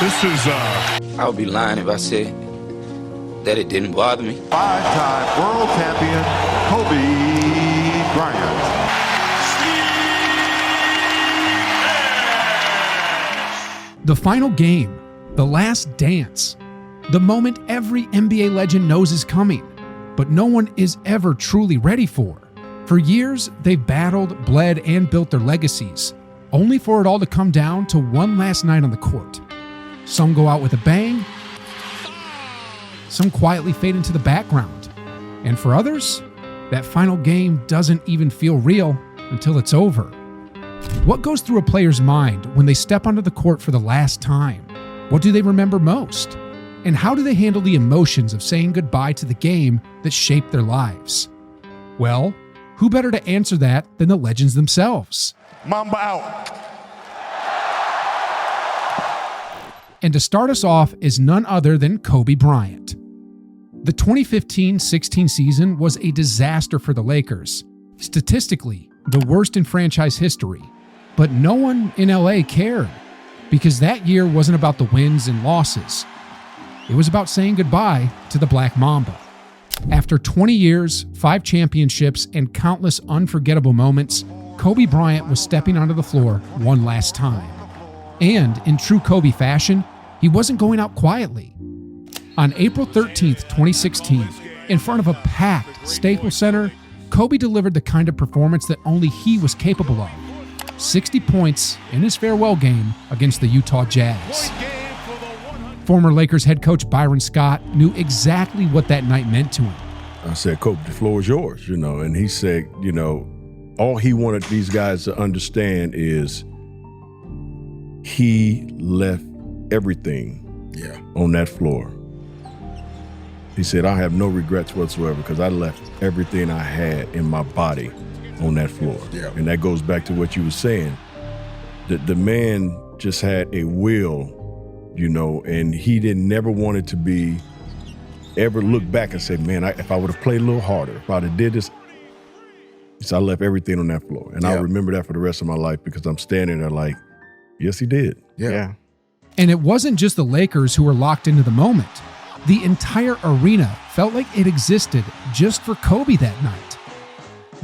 This is I would be lying if I said that it didn't bother me. Five-time world champion, Kobe Bryant. The final game, the last dance, the moment every NBA legend knows is coming, but no one is ever truly ready for. For years, they've battled, bled, and built their legacies, only for it all to come down to one last night on the court. Some go out with a bang, some quietly fade into the background, and for others, that final game doesn't even feel real until it's over. What goes through a player's mind when they step onto the court for the last time? What do they remember most? And how do they handle the emotions of saying goodbye to the game that shaped their lives? Well, who better to answer that than the legends themselves? Mamba out. And to start us off is none other than Kobe Bryant. The 2015-16 season was a disaster for the Lakers. Statistically, the worst in franchise history. But no one in LA cared, because that year wasn't about the wins and losses. It was about saying goodbye to the Black Mamba. After 20 years, 5 championships, and countless unforgettable moments, Kobe Bryant was stepping onto the floor one last time. And in true Kobe fashion, he wasn't going out quietly. On April 13th, 2016, in front of a packed Staples Center, Kobe delivered the kind of performance that only he was capable of. 60 points in his farewell game against the Utah Jazz. Former Lakers head coach Byron Scott knew exactly what that night meant to him. I said, Kobe, the floor is yours, and he said, all he wanted these guys to understand is he left everything on that floor. He said, I have no regrets whatsoever because I left everything I had in my body on that floor. Yeah. And that goes back to what you were saying. The man just had a will, and he never wanted to ever look back and say, man, if I would have played a little harder, if I'd have did this, he said, I left everything on that floor. And I'll remember that for the rest of my life because I'm standing there like, yes, he did. Yeah. And it wasn't just the Lakers who were locked into the moment. The entire arena felt like it existed just for Kobe that night.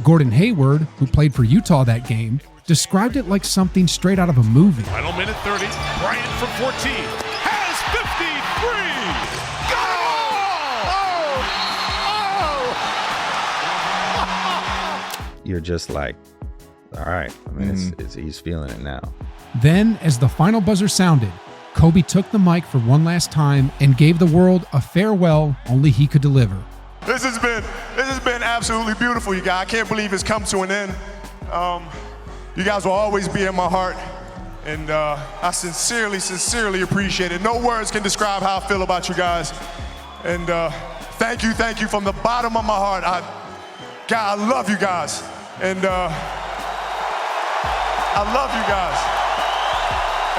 Gordon Hayward, who played for Utah that game, described it like something straight out of a movie. Final minute 30. Bryant from 14 has 53. Go! You're just like, all right. I mean, he's feeling it now. Then, as the final buzzer sounded, Kobe took the mic for one last time and gave the world a farewell only he could deliver. This has been absolutely beautiful, you guys. I can't believe it's come to an end. You guys will always be in my heart, and I sincerely appreciate it. No words can describe how I feel about you guys. And thank you from the bottom of my heart. I love you guys, and I love you guys.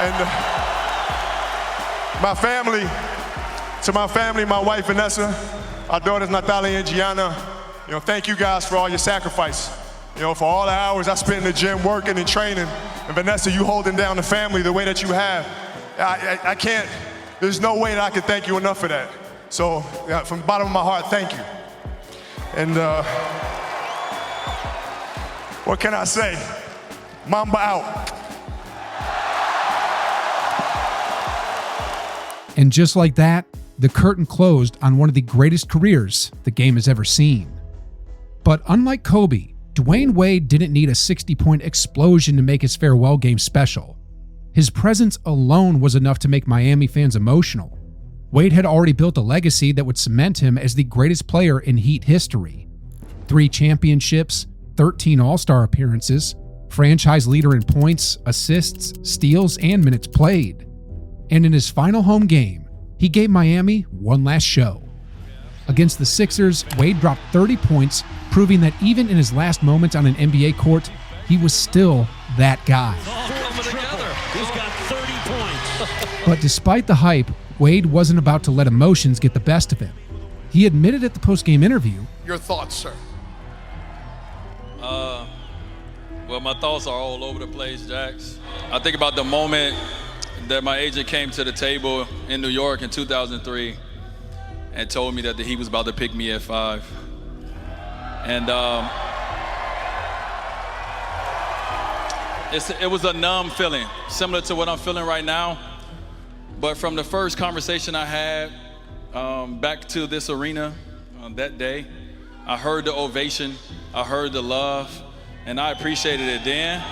And to my family, my wife Vanessa, our daughters Natalia and Gianna, thank you guys for all your sacrifice. For all the hours I spent in the gym working and training, and Vanessa, you holding down the family the way that you have. I can't, there's no way that I can thank you enough for that. So from the bottom of my heart, thank you. And what can I say? Mamba out. And just like that, the curtain closed on one of the greatest careers the game has ever seen. But unlike Kobe, Dwyane Wade didn't need a 60-point explosion to make his farewell game special. His presence alone was enough to make Miami fans emotional. Wade had already built a legacy that would cement him as the greatest player in Heat history. 3 championships, 13 All-Star appearances, franchise leader in points, assists, steals, and minutes played. And in his final home game, he gave Miami one last show. Against the Sixers, Wade dropped 30 points, proving that even in his last moments on an NBA court, he was still that guy. All coming together. He's got 30 points. But despite the hype, Wade wasn't about to let emotions get the best of him. He admitted at the post-game interview, Your thoughts, sir? Well, my thoughts are all over the place, Jax. I think about the moment that my agent came to the table in New York in 2003 and told me that he was about to pick me at 5. And it was a numb feeling, similar to what I'm feeling right now. But from the first conversation I had back to this arena that day, I heard the ovation, I heard the love, and I appreciated it then.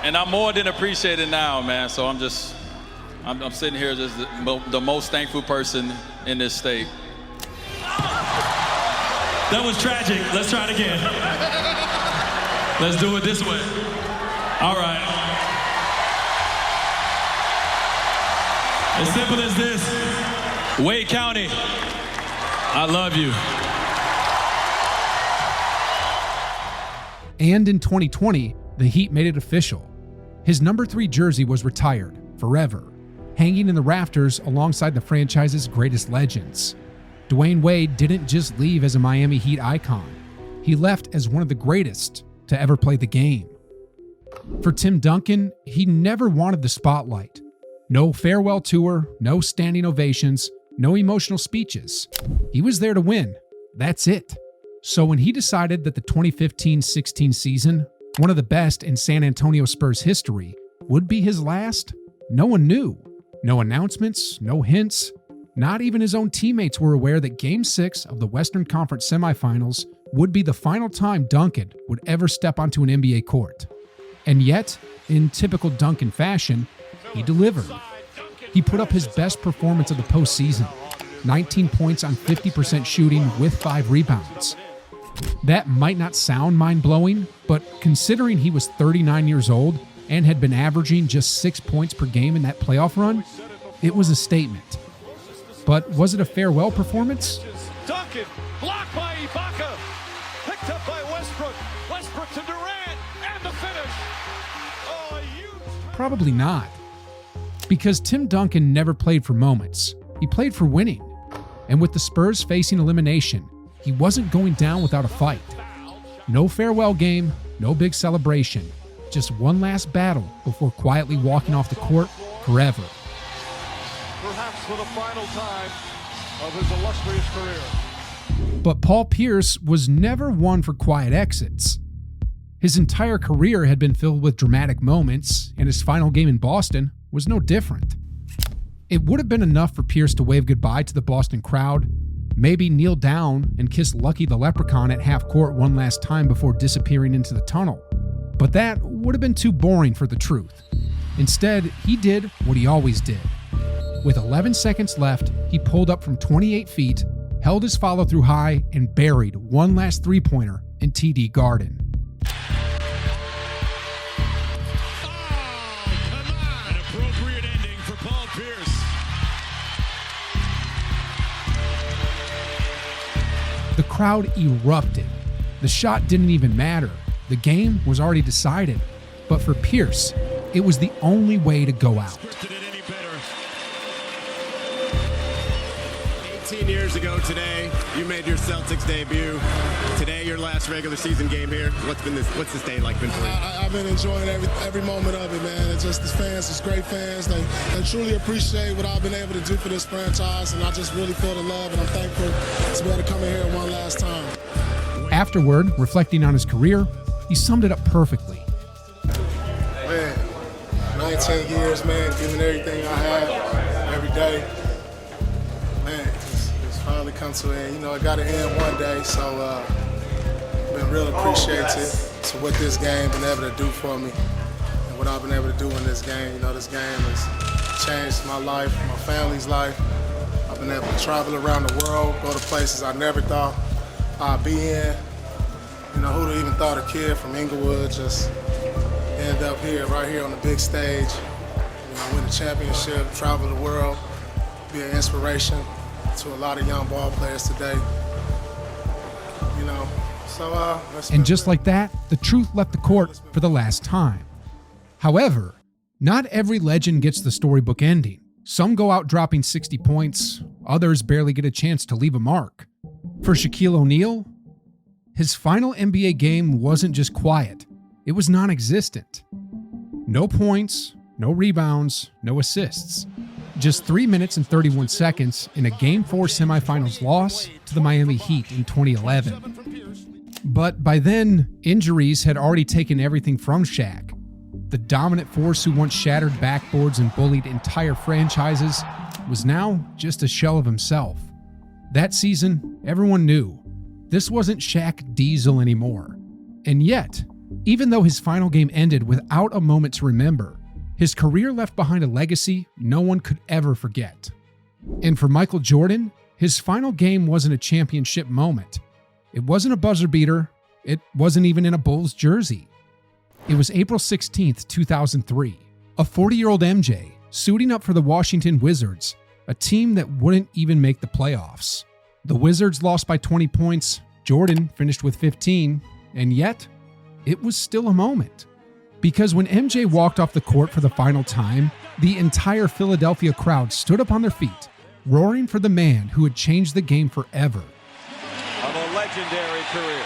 And I more than appreciate it now, man. So I'm sitting here just the most thankful person in this state. That was tragic. Let's try it again. Let's do it this way. All right. As simple as this. Wade County, I love you. And in 2020, the Heat made it official. His number 3 jersey was retired forever, hanging in the rafters alongside the franchise's greatest legends. Dwyane Wade didn't just leave as a Miami Heat icon. He left as one of the greatest to ever play the game. For Tim Duncan, he never wanted the spotlight. No farewell tour, no standing ovations, no emotional speeches. He was there to win. That's it. So when he decided that the 2015-16 season, one of the best in San Antonio Spurs history, would be his last, no one knew. No announcements, no hints. Not even his own teammates were aware that Game 6 of the Western Conference semifinals would be the final time Duncan would ever step onto an NBA court. And yet, in typical Duncan fashion, he delivered. He put up his best performance of the postseason, 19 points on 50% shooting with 5 rebounds. That might not sound mind-blowing, but considering he was 39 years old and had been averaging just 6 points per game in that playoff run, it was a statement. But was it a farewell performance? Duncan, blocked by Ibaka, picked up by Westbrook. Westbrook to Durant, and the finish. Oh, a huge... Probably not. Because Tim Duncan never played for moments. He played for winning. And with the Spurs facing elimination, he wasn't going down without a fight. No farewell game, no big celebration. Just one last battle before quietly walking off the court forever. Perhaps for the final time of his illustrious career. But Paul Pierce was never one for quiet exits. His entire career had been filled with dramatic moments, and his final game in Boston was no different. It would have been enough for Pierce to wave goodbye to the Boston crowd, maybe kneel down and kiss Lucky the Leprechaun at half court one last time before disappearing into the tunnel. But that would have been too boring for the truth. Instead, he did what he always did. With 11 seconds left, he pulled up from 28 feet, held his follow-through high, and buried one last three-pointer in TD Garden. The crowd erupted. The shot didn't even matter. The game was already decided. But for Pierce, it was the only way to go out. 18 years ago today, you made your Celtics debut. Today, your last regular season game here. What's this day like been for you? I've been enjoying every moment of it, man. It's just the fans, it's great fans. They truly appreciate what I've been able to do for this franchise, and I just really feel the love, and I'm thankful to be able to come in here one last time. Afterward, reflecting on his career, he summed it up perfectly. Man, 19 years, man, giving everything I have every day. Man, it's finally come to an end. You know, it got to end one day, so I've been real appreciative to what this game been able to do for me and what I've been able to do in this game. You know, this game has changed my life, my family's life. I've been able to travel around the world, go to places I never thought I'd be in. You know, who'd have even thought a kid from Inglewood just end up here, right here on the big stage, you know, win a championship, travel the world, be an inspiration to a lot of young ball players today. You know, so and just like that, the truth left the court for the last time. However, not every legend gets the storybook ending. Some go out dropping 60 points, others barely get a chance to leave a mark. For Shaquille O'Neal, his final NBA game wasn't just quiet, it was non-existent. No points, no rebounds, no assists. Just 3 minutes and 31 seconds in a Game 4 semifinals loss to the Miami Heat in 2011. But by then, injuries had already taken everything from Shaq. The dominant force who once shattered backboards and bullied entire franchises was now just a shell of himself. That season, everyone knew this wasn't Shaq Diesel anymore. And yet, even though his final game ended without a moment to remember, his career left behind a legacy no one could ever forget. And for Michael Jordan, his final game wasn't a championship moment. It wasn't a buzzer beater. It wasn't even in a Bulls jersey. It was April 16th, 2003. A 40-year-old MJ suiting up for the Washington Wizards, a team that wouldn't even make the playoffs. The Wizards lost by 20 points, Jordan finished with 15, and yet, it was still a moment. Because when MJ walked off the court for the final time, the entire Philadelphia crowd stood up on their feet, roaring for the man who had changed the game forever. Of a legendary career.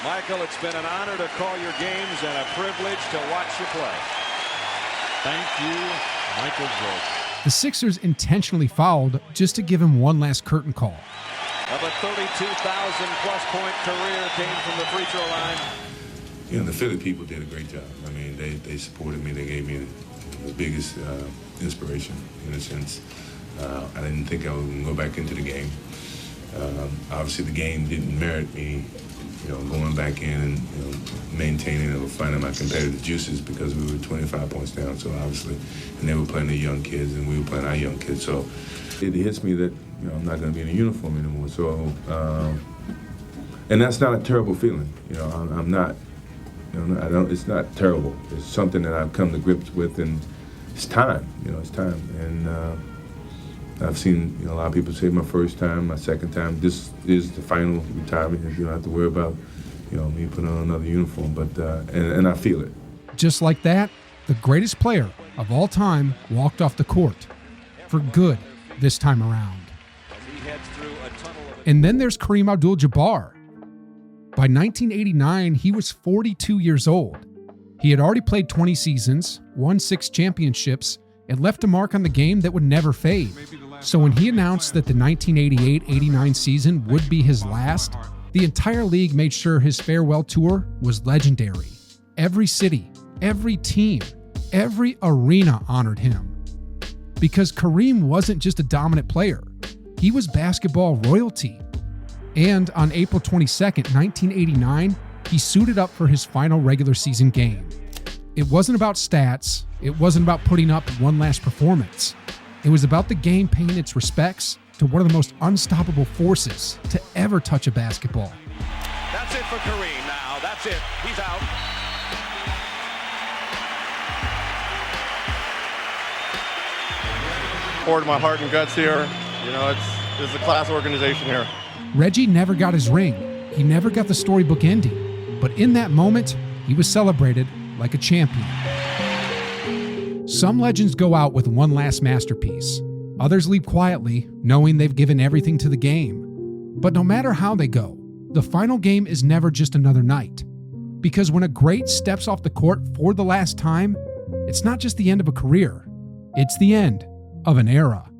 Michael, it's been an honor to call your games and a privilege to watch you play. Thank you, Michael Jordan. The Sixers intentionally fouled just to give him one last curtain call. Of a 32,000-plus point career came from the free throw line. You know, the Philly people did a great job. I mean, they supported me. They gave me the biggest inspiration, in a sense. I didn't think I was going to go back into the game. Obviously, the game didn't merit me, going back in and maintaining or finding my competitive juices because we were 25 points down. So obviously, and they were playing the young kids, and we were playing our young kids. So it hits me that I'm not going to be in a uniform anymore. So, and that's not a terrible feeling. I'm not. It's not terrible. It's something that I've come to grips with, and it's time. It's time. And I've seen a lot of people say my first time, my second time. This is the final retirement. You don't have to worry about me putting on another uniform. But and I feel it. Just like that, the greatest player of all time walked off the court for good this time around. And then there's Kareem Abdul-Jabbar. By 1989, he was 42 years old. He had already played 20 seasons, won 6 championships, and left a mark on the game that would never fade. So when he announced that the 1988-89 season would be his last, the entire league made sure his farewell tour was legendary. Every city, every team, every arena honored him. Because Kareem wasn't just a dominant player, he was basketball royalty. And on April 22nd, 1989, he suited up for his final regular season game. It wasn't about stats. It wasn't about putting up one last performance. It was about the game paying its respects to one of the most unstoppable forces to ever touch a basketball. That's it for Kareem now. That's it. He's out. Poured my heart and guts here. It's a class organization here. Reggie never got his ring. He never got the storybook ending. But in that moment, he was celebrated like a champion. Some legends go out with one last masterpiece. Others leave quietly, knowing they've given everything to the game. But no matter how they go, the final game is never just another night. Because when a great steps off the court for the last time, it's not just the end of a career. It's the end of an era.